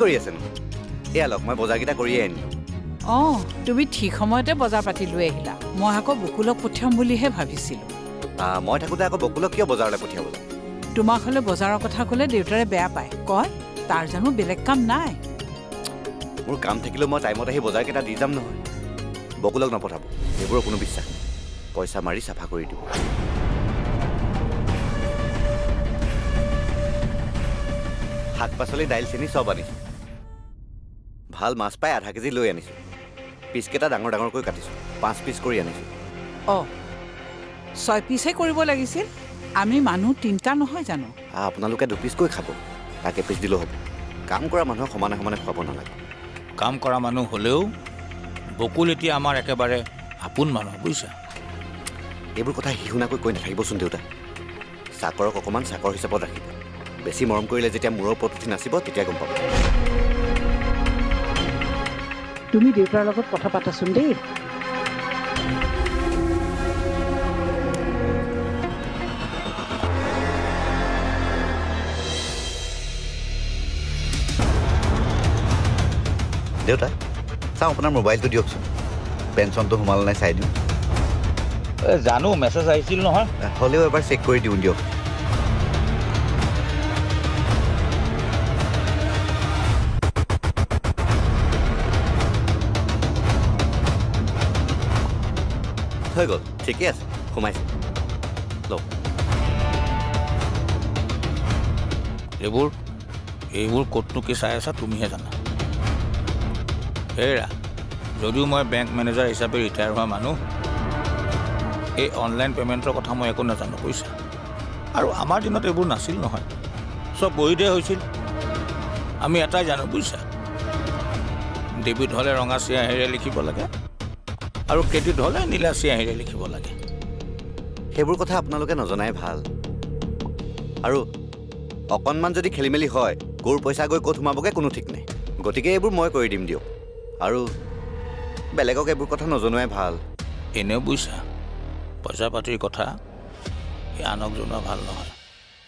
কৰি আছেনো এয়া লওক মই বজাৰকেইটা কৰিয়ে আনিলোঁ তুমি ঠিক সময়তে বজাৰ পাতি লৈ আহিলা মই আকৌ বকুলক পঠিয়াম বুলিহে ভাবিছিলোঁ মই থাকোঁতে আকৌ বকুলক কিয় বজাৰলৈ পঠিয়াবলৈ তোমাক হ'লে বজাৰৰ কথা ক'লে দেউতাৰে বেয়া পায় কয় তাৰ জানো বেলেগ কাম নাই মোৰ কাম থাকিলেও মই টাইমত আহি বজাৰকেইটা দি যাম নহয় বকুলক নপঠাব এইবোৰৰ কোনো বিশ্বাস পইচা মাৰি চাফা কৰি দিব শাক পাচলি দাইল চেনি চব আনিছোঁ ভাল মাছ পাই আধা কেজি লৈ আনিছোঁ পিচকেইটা ডাঙৰ ডাঙৰকৈ কাটিছোঁ 5 পিচ কৰি আনিছোঁ 6 পিচহে কৰিব লাগিছিল আমি মানুহ 3টা নহয় জানো আপোনালোকে 2 পিচকৈ খাব তাক এপিচ দিলেও হ'ব কাম কৰা মানুহক সমানে সমানে খুৱাব নালাগে কাম কৰা মানুহ হ'লেও বকুল এতিয়া আমাৰ একেবাৰে আপোন মানুহ বুজিছা এইবোৰ কথা হিহুনাকৈ কৈ নাথাকিবচোন দেউতা চাকৰক অকণমান চাকৰ হিচাপত ৰাখিব বেছি মৰম কৰিলে যেতিয়া মূৰৰ ওপৰত উঠি নাচিব তেতিয়া গম পাব তুমি দেউতাৰ লগত কথা পাতাচোন দেই দেউতা চাওঁ আপোনাৰ মোবাইলটো দিয়কচোন পেঞ্চনটো সোমাল নাই চাই দিওঁ জানো মেছেজ আহিছিল নহয় হ'লেও এবাৰ চেক কৰি দিওঁ দিয়ক হৈ গ'ল ঠিকে আছে সোমাইছে লওক এইবোৰ ক'তনো কি চাই আছা তুমিহে জানা হেৰা যদিও মই বেংক মেনেজাৰ হিচাপে ৰিটায়াৰ হোৱা মানুহ এই অনলাইন পে'মেণ্টৰ কথা মই একো নাজানো বুজিছা আৰু আমাৰ দিনত এইবোৰ নাছিল নহয় চব বহীতে হৈছিল আমি এটাই জানো বুজিছা ডেবিট হ'লে ৰঙা চিয়াঁহীৰে লিখিব লাগে আৰু ক্ৰেডিট হ'লে নীলা চিয়াঁহীৰে লিখিব লাগে সেইবোৰ কথা আপোনালোকে নজনাই ভাল আৰু অকণমান যদি খেলি মেলি হয় ক'ৰ পইচা গৈ ক'ত সোমাবগৈ কোনো ঠিক নাই গতিকে এইবোৰ মই কৰি দিম দিয়ক আৰু বেলেগক এইবোৰ কথা নজনোৱাই ভাল এনেও বুজিছা পইচা পাতিৰ কথা আনক জনোৱা ভাল নহয়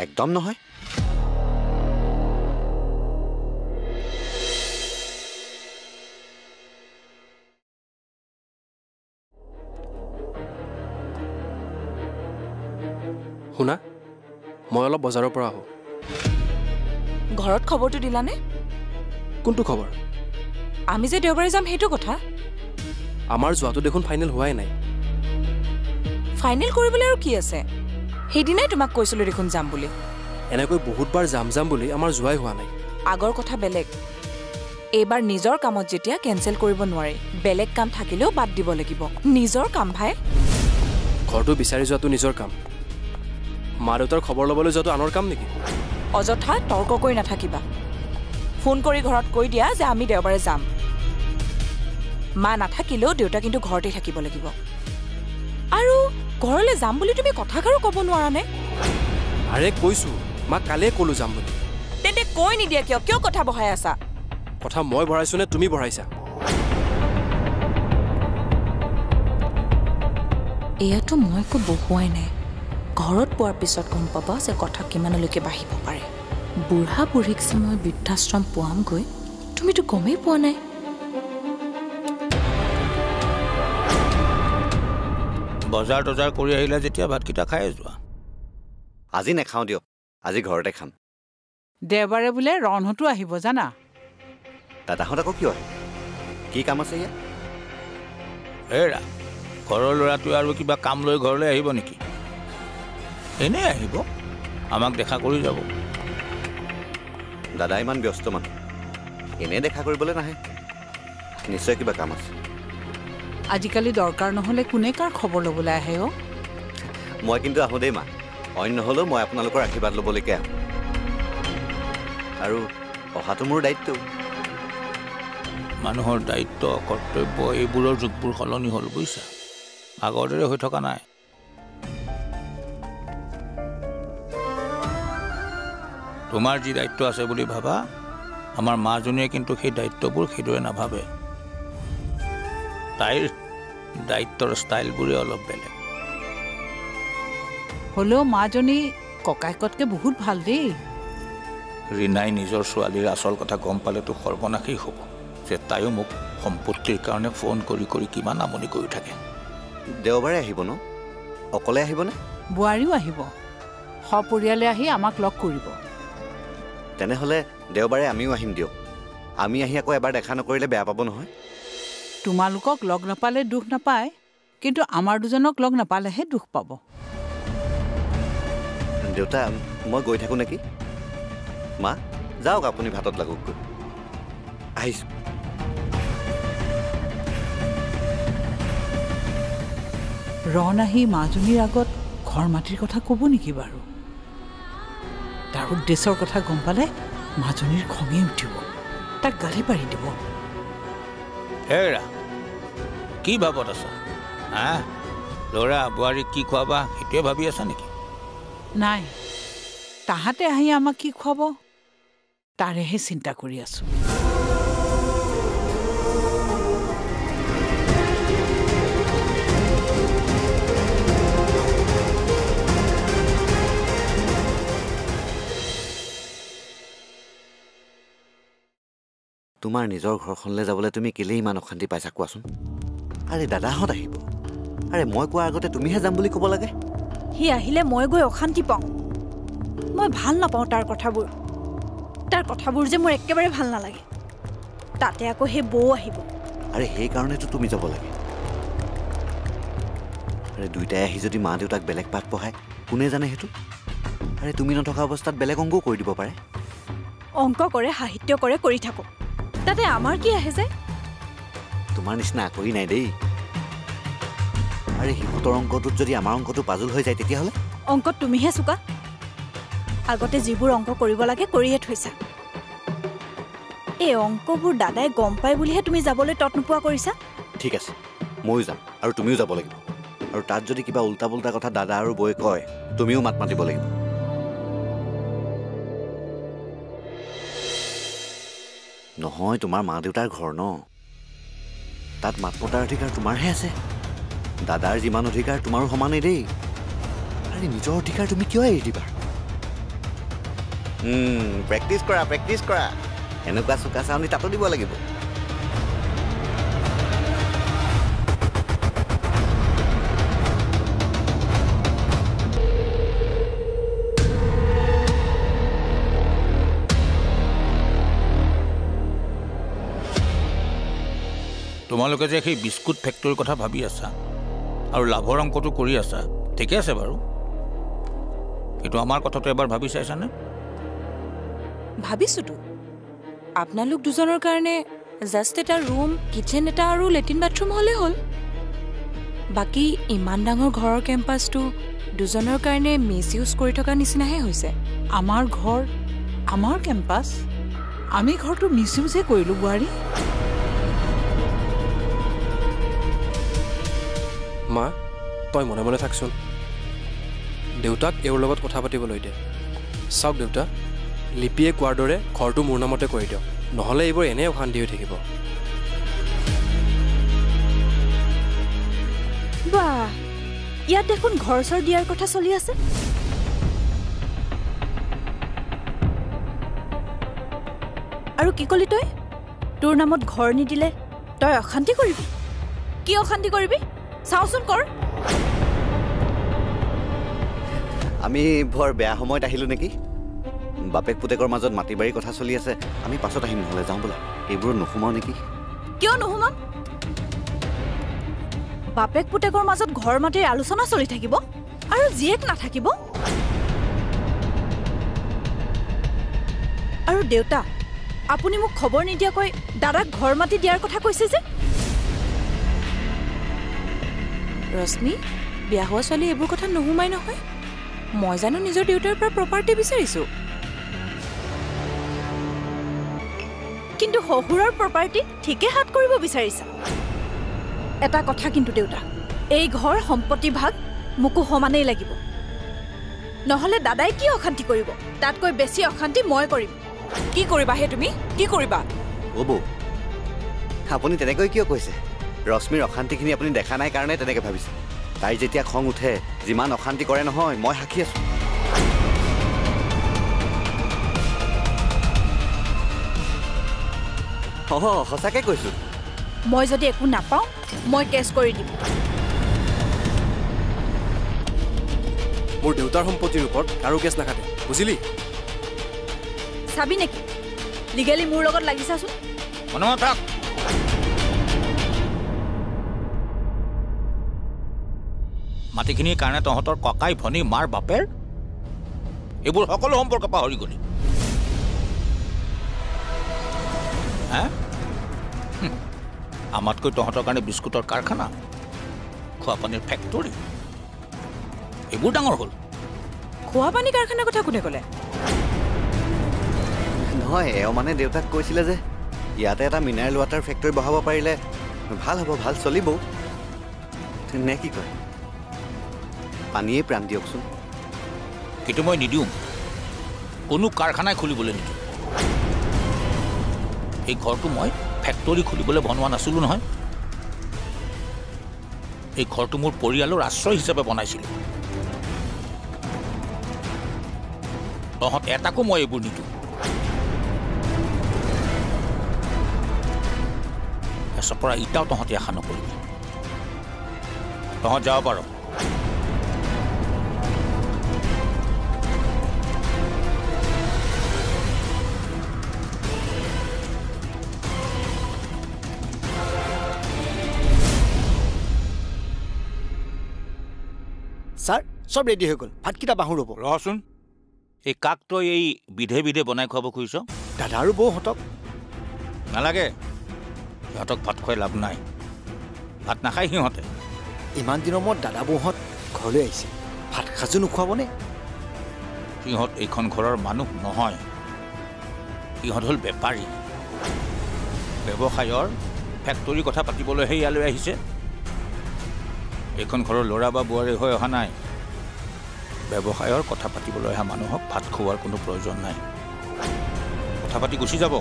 একদম নহয় শুনা মই অলপ বজাৰৰ পৰা আহোঁ ঘৰত খবৰটো দিলানে কোনটো খবৰ আমি যে দেওবাৰে যাম সেইটো কথা আমাৰ যোৱাটো দেখোন ফাইনেল হোৱাই নাই ফাইনেল কৰিবলৈ আৰু কি আছে সেইদিনাই তোমাক কৈছিলোঁ দেখোন যাম বুলি এনেকৈ বহুতবাৰ যাম বুলি আমাৰ যোৱাই হোৱা নাই আগৰ কথা বেলেগ এইবাৰ নিজৰ কামত যেতিয়া কেঞ্চেল কৰিব নোৱাৰি বেলেগ কাম থাকিলেও বাদ দিব লাগিব নিজৰ কাম ভাই ঘৰটো বিচাৰি যোৱাটো নিজৰ কাম মা দেউতাৰ খবৰ ল'বলৈ যোৱাটো আনৰ কাম নেকি অযথা তৰ্ক কৰি নাথাকিবা ফোন কৰি ঘৰত কৈ দিয়া যে আমি দেওবাৰে যাম মা নাথাকিলেও দেউতা কিন্তু ঘৰতে থাকিব লাগিব আৰু ঘৰলৈ যাম বুলি তুমি কথাষাৰো ক'ব নোৱাৰানে আৰে কৈছোঁ মাক কালিয়ে ক'লোঁ যাম বুলি তেন্তে কৈ নিদিয়া কিয় কথা বহাই আছা কথা মই ভৰাইছোঁ নে তুমি ভৰাইছা এয়াতো মই একো বহুৱাই নাই ঘৰত পোৱাৰ পিছত গম পাবা যে কথা কিমানলৈকে বাঢ়িব পাৰে বুঢ়া বুঢ়ীক যে মই বৃদ্ধাশ্ৰম পোৱামগৈ তুমিতো গমেই পোৱা নাই বজাৰ তজাৰ কৰি আহিলে যেতিয়া ভাতকেইটা খাই যোৱা আজি নাখাওঁ দিয়ক আজি ঘৰতে খাম দেওবাৰে বোলে ৰণহঁতো আহিব জানা দাদাহঁত আকৌ কিয় আহে কি কাম আছে ইয়াত হেৰা ঘৰৰ ল'ৰাটোৱে আৰু কিবা কাম লৈ ঘৰলৈ আহিব নেকি এনেই আহিব আমাক দেখা কৰি যাব দাদা ইমান ব্যস্ত মানুহ এনেই দেখা কৰিবলৈ নাহে নিশ্চয় কিবা কাম আছে আজিকালি দৰকাৰ নহ'লে কোনে কাৰ খবৰ ল'বলৈ আহে মই কিন্তু আহোঁ দেই মা অইন নহ'লেও মই আপোনালোকৰ আশীৰ্বাদ ল'বলৈকে আহোঁ আৰু অহাটো মোৰ দায়িত্ব মানুহৰ দায়িত্ব কৰ্তব্য এইবোৰৰ যুগবোৰ সলনি হ'ল বুজিছা আগৰ দৰে হৈ থকা নাই তোমাৰ যি দায়িত্ব আছে বুলি ভাবা আমাৰ মাজনীয়ে কিন্তু সেই দায়িত্ববোৰ সেইদৰে নাভাবে তাইৰ দায়িত্বৰ ষ্টাইলবোৰে অলপ বেলেগ হ'লেও মাজনী ককাইকতকৈ বহুত ভাল দেই ৰীণাই নিজৰ ছোৱালীৰ আচল কথা গম পালেতো সৰ্বনাশেই হ'ব যে তাইও মোক সম্পত্তিৰ কাৰণে ফোন কৰি কৰি কিমান আমনি কৰি থাকে দেওবাৰে আহিব ন অকলে আহিবনে বোৱাৰীও আহিব সপৰিয়ালে আহি আমাক লগ কৰিব তেনেহ'লে দেওবাৰে আমিও আহিম দিয়ক আমি আহি আকৌ এবাৰ দেখা নকৰিলে বেয়া পাব নহয় তোমালোকক লগ নাপালে দুখ নাপায় কিন্তু আমাৰ দুজনক লগ নাপালেহে দুখ পাব দেউতা মই গৈ থাকোঁ নেকি মা যাওক আপুনি ভাতত লাগকগৈ আহিছোঁ ৰণ আহি মাজনীৰ আগত ঘৰ মাটিৰ কথা ক'ব নেকি বাৰু তাৰ উদ্দেশ্যৰ কথা গম পালে মাজনীৰ খঙে উঠিব তাক গালি পাৰি দিব হেৰা কি ভাবত আছা হা ল'ৰা বোৱাৰীক কি খুৱাবা সেইটোৱে ভাবি আছা নেকি নাই তাহাঁতে আহি আমাক কি খুৱাব তাৰেহে চিন্তা কৰি আছো তোমাৰ নিজৰ ঘৰখনলৈ যাবলৈ তুমি কেলেই ইমান অশান্তি পাইছা কোৱাচোন আৰে দাদাহঁত আহিব আৰে মই কোৱাৰ আগতে তুমিহে যাম বুলি ক'ব লাগে সি আহিলে মই গৈ অশান্তি পাওঁ মই ভাল নাপাওঁ তাৰ কথাবোৰ যে মোৰ একেবাৰে ভাল নালাগে তাতে আকৌ সেই বৌ আহিব আৰে সেইকাৰণেতো তুমি যাব লাগে আৰে দুইটাই আহি যদি মা দেউতাক বেলেগ পাঠ পঢ়ায় কোনে জানে সেইটো আৰে তুমি নথকা অৱস্থাত বেলেগ অংকও কৰি দিব পাৰে অংক কৰে সাহিত্য কৰে কৰি থাকক তাতে আমাৰ কি আহে যে তোমাৰ নিচিনা আকৰি নাই দেই আৰে সিহঁতৰ অংকটোত যদি আমাৰ অংকটো পাজল হৈ যায় তেতিয়াহ'লে অংকত তুমিহে চোকা আগতে যিবোৰ অংক কৰিব লাগে কৰিয়ে থৈছা এই অংকবোৰ দাদাই গম পাই বুলিহে তুমি যাবলৈ তৎ নোপোৱা কৰিছা ঠিক আছে ময়ো যাম আৰু তুমিও যাব লাগিব আৰু তাত যদি কিবা উল্টা পুল্টা কথা দাদা আৰু বৌয়ে কয় তুমিও মাত মাতিব লাগিব নহয় তোমাৰ মা দেউতাৰ ঘৰ ন তাত মাত মতাৰ অধিকাৰ তোমাৰহে আছে দাদাৰ যিমান অধিকাৰ তোমাৰো সমানেই দেই আৰে নিজৰ অধিকাৰ তুমি কিয় এৰি দিবা প্ৰেক্টিচ কৰা এনেকুৱা চোকা চাউনি তাতো দিব লাগিব তোমালোকে যে সেই বিস্কুট ফেক্টৰীৰ কথা ভাবি আছা আৰু লাভৰ অংকটো কৰি আছা ঠিকে আছে বাৰু কিন্তু আমাৰ কথাটো এবাৰ ভাবি চাইছানে ভাবিছোতো আপোনালোক দুজনৰ কাৰণে জাষ্ট এটা ৰুম কিচেন এটা আৰু লেট্ৰিন বাথৰুম হ'লে হ'ল বাকী ইমান ডাঙৰ ঘৰৰ কেম্পাছটো দুজনৰ কাৰণে মিছ ইউজ কৰি থকা নিচিনাহে হৈছে আমাৰ ঘৰ আমাৰ কেম্পাছ আমি ঘৰটো মিছ ইউজহে কৰিলোঁ বোৱাৰী মা তই মনে মনে থাকচোন দেউতাক এওঁৰ লগত কথা পাতিবলৈ দে চাওক দেউতা লিপিয়ে কোৱাৰ দৰে ঘৰটো মোৰ নামতে কৰি দিয়ক নহ'লে এইবোৰ এনেই অশান্তি হৈ থাকিব বাহ ইয়াত দেখোন ঘৰ চৰ দিয়াৰ কথা চলি আছে আৰু কি কলি তই তোৰ নামত ঘৰ নিদিলে তই অশান্তি কৰিবি কি অশান্তি কৰিবি চাওচোন কৰ আমি বৰ বেয়া সময়ত আহিলোঁ নেকি বাপেক পুতেকৰ মাজত মাটি বাৰীৰ কথা চলি আছে আমি পাছত আহিম নহ'লে যাওঁ বোলা এইবোৰত নোসোমাওঁ নেকি কিয় নোসোমাম বাপেক পুতেকৰ মাজত ঘৰ মাটিৰ আলোচনা চলি থাকিব আৰু জীয়েক নাথাকিব আৰু দেউতা আপুনি মোক খবৰ নিদিয়াকৈ দাদাক ঘৰ মাটি দিয়াৰ কথা কৈছে যে ৰশ্মি বিয়া হোৱা ছোৱালী এইবোৰ কথা নোসোমাই নহয় মই জানো নিজৰ দেউতাৰ পৰা প্ৰপাৰ্টি বিচাৰিছোঁ কিন্তু শহুৰৰ প্ৰপাৰ্টি ঠিকে হাত কৰিব বিচাৰিছা এটা কথা কিন্তু দেউতা এই ঘৰ সম্পত্তি ভাগ মোকো সমানেই লাগিব নহ'লে দাদাই কি অশান্তি কৰিব তাতকৈ বেছি অশান্তি মই কৰিম কি কৰিবা হে তুমি কি কৰিবা অ' বৌ আপুনি তেনেকৈ কিয় কৈছে ৰশ্মিৰ অশান্তিখিনি আপুনি দেখা নাই কাৰণে তেনেকৈ ভাবিছে তাই যেতিয়া খং উঠে যিমান অশান্তি কৰে নহয় মই সাক্ষী আছোঁ সঁচাকে কৈছোঁ। মই যদি একো নাপাওঁ মই কেছ কৰি দিম। মোৰ দেউতাৰ সম্পত্তিৰ ওপৰত কাৰো কেছ নাকাটে, বুজিলি? চাবি নেকি লিগেলি মোৰ লগত লাগিছাচোন। মনে মনে থাক। মাটিখিনিৰ কাৰণে তহঁতৰ ককাই ভনী মাৰ বাপেৰ এইবোৰ সকলো সম্পৰ্ক পাহৰি গলি। হা আমাতকৈ তহঁতৰ কাৰণে বিস্কুটৰ কাৰখানা, খোৱাপানীৰ ফেক্টৰী, এইবোৰ ডাঙৰ হ'ল। খোৱাপানী কাৰখানাৰ কথা কোনে ক'লে? নহয়, এওঁ মানে দেউতাক কৈছিলে যে ইয়াতে এটা মিনাৰেল ৱাটাৰ ফেক্টৰী বহাব পাৰিলে ভাল হ'ব, ভাল চলিবও নে কি কয়? পানীয়ে প্ৰাণ দিয়কচোন। কিন্তু মই নিদিওঁ, কোনো কাৰখানাই খুলিবলৈ নিদিওঁ। এই ঘৰটো মই ফেক্টৰী খুলিবলৈ বনোৱা নাছিলোঁ নহয়। এই ঘৰটো মোৰ পৰিয়ালৰ আশ্ৰয় হিচাপে বনাইছিলোঁ। তহঁত এটাকো মই এইবোৰ নিদিওঁ। এছৰ পৰা ইটাও তহঁতে আশা নকৰিবি। তহঁত যাব পাৰ। ছাৰ চব ৰেডি হৈ গ'ল, ভাতকেইটা বাহু ৰ'ব। ৰচোন, এই কাক তই এই বিধে বিধে বনাই খুৱাব খুজিছ? দাদা আৰু বৌহঁতক। নালাগে, সিহঁতক ভাত খুৱাই লাভ নাই। ভাত নাখায় সিহঁতে। ইমান দিনৰ মূৰত দাদা বৌহঁত ঘৰলৈ আহিছে, ভাত সাজো নোখোৱাবনে? সিহঁত এইখন ঘৰৰ মানুহ নহয়, সিহঁত হ'ল বেপাৰী। ব্যৱসায়ৰ ফেক্টৰীৰ কথা পাতিবলৈহে ইয়ালৈ আহিছে। এইখন ঘৰৰ ল'ৰা বা বোৱাৰী হৈ অহা নাই। ব্যৱসায়ৰ কথা পাতিবলৈ অহা মানুহক ভাত খুওৱাৰ কোনো প্ৰয়োজন নাই। কথা পাতি গুচি যাব।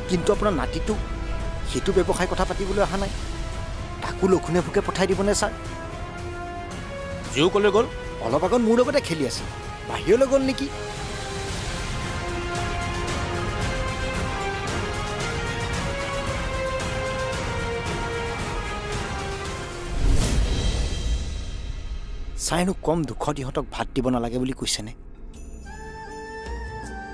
কিন্তু আপোনাৰ নাতিটো সেইটো ব্যৱসায় কথা পাতিবলৈ অহা নাই, তাকো লঘোণে ভোকে পঠাই দিবনে ছাৰ? যিও ক'লে গ'ল। অলপ আগত মোৰ লগতে খেলি আছে, বাহিৰলৈ গ'ল নেকি? ছাৰেনো কম দুখত ইহঁতক ভাত দিব নালাগে বুলি কৈছেনে?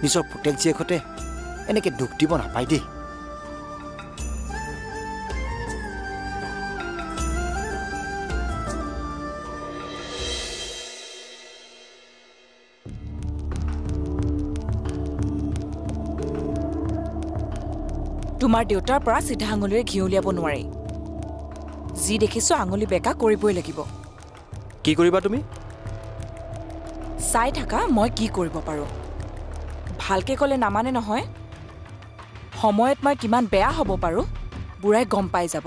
নিজৰ পুতেক জীয়েকহঁতে এনেকৈ দুখ দিব নাপায় দেই। তোমাৰ দেউতাৰ পৰা চিধা আঙুলিৰে ঘিউ উলিয়াব নোৱাৰি। যি দেখিছো আঙুলি বেকা কৰিবই লাগিব। কি কৰিবা তুমি? চাই থাকা মই কি কৰিব পাৰোঁ। ভালকৈ ক'লে নামানে নহয়। সময়ত মই কিমান বেয়া হ'ব পাৰোঁ বুঢ়াই গম পাই যাব।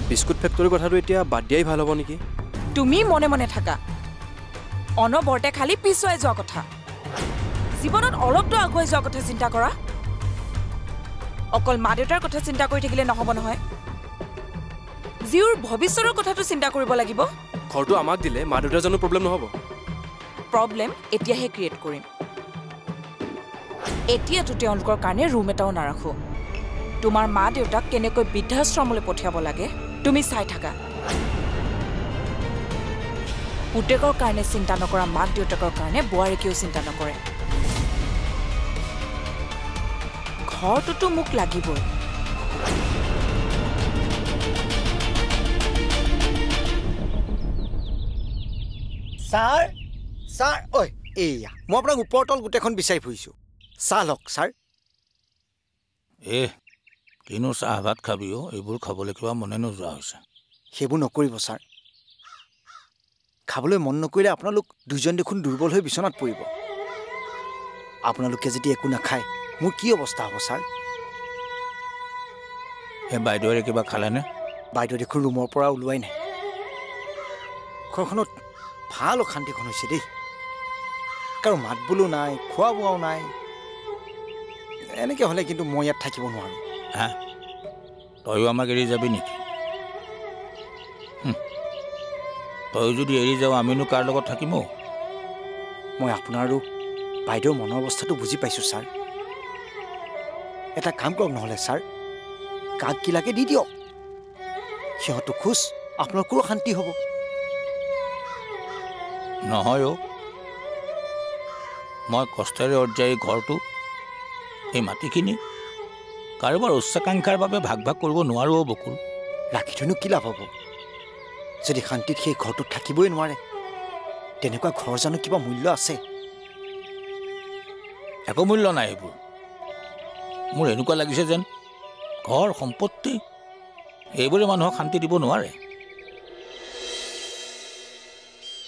বিস্কুট ফেক্টৰীৰ কথাটো এতিয়া বাদ দিয়াই ভাল হ'ব নেকি? তুমি মনে মনে থাকা, অনবৰতে খালি পিছুৱাই যোৱা কথা। জীৱনত অলপতো আগুৱাই যোৱা কথা চিন্তা কৰা। অকল মা দেউতাৰ কথা চিন্তা কৰি থাকিলে নহ'ব নহয়। জীউৰ ভৱিষ্যতৰ কথাটো চিন্তা কৰিব লাগিব। ঘৰটো আমাক দিলে মা দেউতাৰ জানো প্ৰব্লেম নহ'ব? প্ৰব্লেম এতিয়াহে ক্ৰিয়েট কৰিম। এতিয়াতো তেওঁলোকৰ কাৰণে ৰুম এটাও নাৰাখোঁ। তোমাৰ মা দেউতাক কেনেকৈ বৃদ্ধাশ্ৰমলৈ পঠিয়াব লাগে তুমি চাই থাকা। পুতেকৰ কাৰণে চিন্তা নকৰা মাক দেউতাকৰ কাৰণে বোৱাৰীকেও চিন্তা নকৰে। ঘৰটোতো মোক লাগিবই। ছাৰ ছাৰ ঐ এয়া মই আপোনাক ওপৰ তল গোটেইখন বিচাৰি ফুৰিছোঁ। চাহ লওক ছাৰ। কিনো চাহ ভাত খাবিও, এইবোৰ খাবলৈ কিবা মনে নোযোৱা হৈছে। সেইবোৰ নকৰিব ছাৰ। খাবলৈ মন নকৰিলে আপোনালোক দুজন দেখোন দুৰ্বল হৈ বিচনাত পৰিব। আপোনালোকে যদি একো নাখায় মোৰ কি অৱস্থা হ'ব ছাৰ? এই বাইদেউৰে কিবা খালেনে? বাইদেউ দেখোন ৰুমৰ পৰা ওলোৱাই নাই। ঘৰখনত ভাল অশান্তিখন হৈছে দেই। কাৰো মাত বোলো নাই, খোৱা বোৱাও নাই। এনেকৈ হ'লে কিন্তু মই ইয়াত থাকিব নোৱাৰোঁ। হা, তয়ো আমাক এৰি যাবি নেকি? তই যদি এৰি যাওঁ আমিনো কাৰ লগত থাকিম? মই আপোনাৰ আৰু বাইদেউৰ মনৰ অৱস্থাটো বুজি পাইছোঁ ছাৰ। এটা কাম কৰক নহ'লে ছাৰ, কাক কি লাগে দি দিয়ক সিহঁতো খুচ আপোনালোকৰো শান্তি হ'ব নহয় অ' মই কষ্টেৰে অৰ্জাই এই ঘৰটো এই মাটিখিনি কাৰোবাৰ উচ্চাকাংক্ষাৰ বাবে ভাগ ভাগ কৰিব নোৱাৰোঁ বকুল ৰাখি থৈনো কি লাভ হ'ব যদি শান্তিত সেই ঘৰটোত থাকিবই নোৱাৰে তেনেকুৱা ঘৰ জানো কিবা মূল্য আছে একো মূল্য নাই এইবোৰ মোৰ এনেকুৱা লাগিছে যেন ঘৰ সম্পত্তি এইবোৰে মানুহক শান্তি দিব নোৱাৰে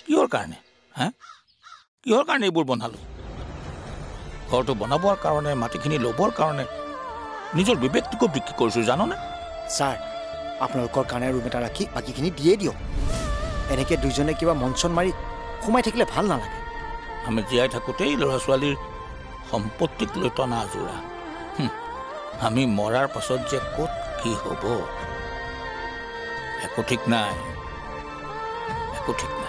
কিহৰ কাৰণে হা কিহৰ কাৰণে এইবোৰ বনালোঁ ঘৰটো বনাবৰ কাৰণে মাটিখিনি ল'বৰ কাৰণে নিজৰ বিবেকটোকো বিক্ৰী কৰিছোঁ জাননে ছাৰ আপোনালোকৰ কাৰণে ৰুম এটা ৰাখি বাকীখিনি দিয়ে দিয়ক এনেকৈ দুইজনে কিবা মঞ্চন মাৰি সোমাই থাকিলে ভাল নালাগে আমি জীয়াই থাকোঁতেই ল'ৰা ছোৱালীৰ সম্পত্তিক লৈ টনা আজোৰা আমি মৰাৰ পাছত যে ক'ত কি হ'ব একো ঠিক নাই একো ঠিক নাই